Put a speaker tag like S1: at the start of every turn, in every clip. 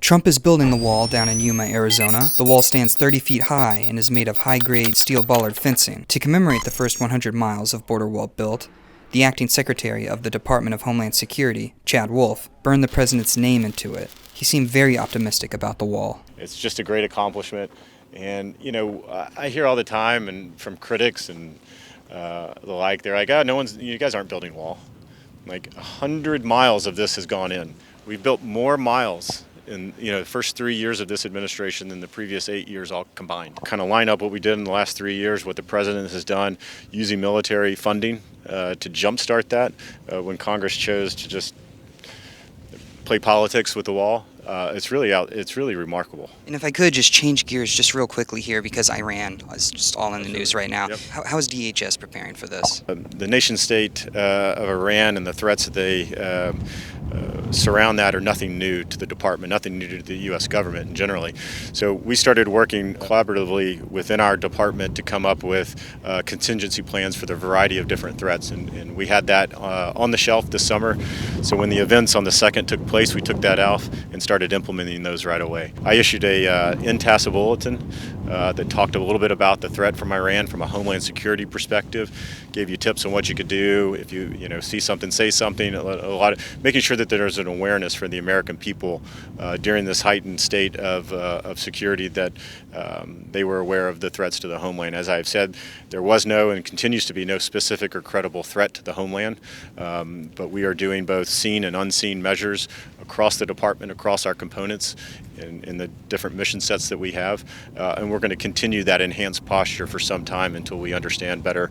S1: Trump is building the wall down in Yuma, Arizona. The wall stands 30 feet high and is made of high-grade steel bollard fencing. To commemorate the first 100 miles of border wall built, the acting Secretary of the Department of Homeland Security, Chad Wolf, burned the president's name into it. He seemed very optimistic about the wall.
S2: It's just a great accomplishment. And, I hear all the time and from critics and the like, they're like, you guys aren't building a wall. Like 100 miles of this has gone in. We've built more miles in the first 3 years of this administration than the previous 8 years all combined. Kind of line up what we did in the last 3 years, what the president has done using military funding to jumpstart that when Congress chose to just play politics with the wall. It's really remarkable.
S1: And if I could just change gears just real quickly here, because Iran is just all in the news right now.
S2: Yep.
S1: How is DHS preparing for this?
S2: The nation state of Iran and the threats that they surround that are nothing new to the department, nothing new to the U.S. government generally. So we started working collaboratively within our department to come up with contingency plans for the variety of different threats. And we had that on the shelf this summer. So when the events on the 2nd took place, we took that off and started implementing those right away. I issued a NTASA bulletin that talked a little bit about the threat from Iran from a Homeland Security perspective, gave you tips on what you could do if you see something, say something. A lot of making sure that there's an awareness for the American people during this heightened state of security that they were aware of the threats to the homeland. As I've said, there was no and continues to be no specific or credible threat to the homeland, but we are doing both seen and unseen measures across the department, across our components in the different mission sets that we have, and we're going to continue that enhanced posture for some time until we understand better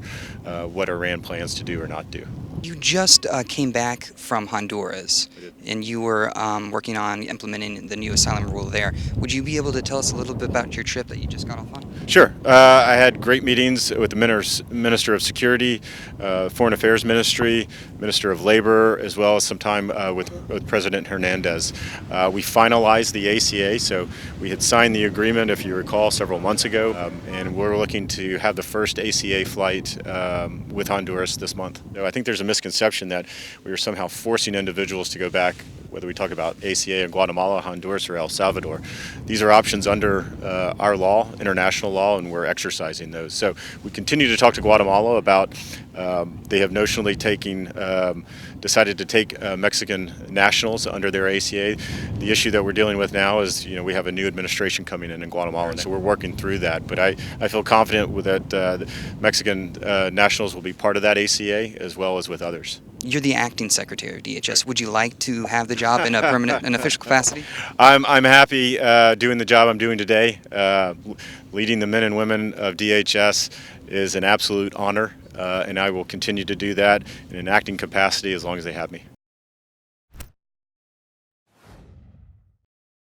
S2: what Iran plans to do or not do.
S1: You just came back from Honduras, and you were working on implementing the new asylum rule there. Would you be able to tell us a little bit about your trip that you just got off on?
S2: Sure. I had great meetings with the Minister of Security, Foreign Affairs Ministry, Minister of Labor, as well as some time with President Hernandez. We finalized the ACA, so we had signed the agreement, if you recall, several months ago, and we're looking to have the first ACA flight with Honduras this month. So I think there's a misconception that we are somehow forcing individuals to go back, whether we talk about ACA in Guatemala, Honduras, or El Salvador. These are options under our law, international law, and we're exercising those. So we continue to talk to Guatemala about they have notionally decided to take Mexican nationals under their ACA. The issue that we're dealing with now is, we have a new administration coming in Guatemala, and so we're working through that. But I feel confident that Mexican nationals will be part of that ACA as well as with others.
S1: You're the acting Secretary of DHS. Would you like to have the job in a permanent and official capacity?
S2: I'm happy doing the job I'm doing today. Leading the men and women of DHS is an absolute honor, and I will continue to do that in an acting capacity as long as they have me.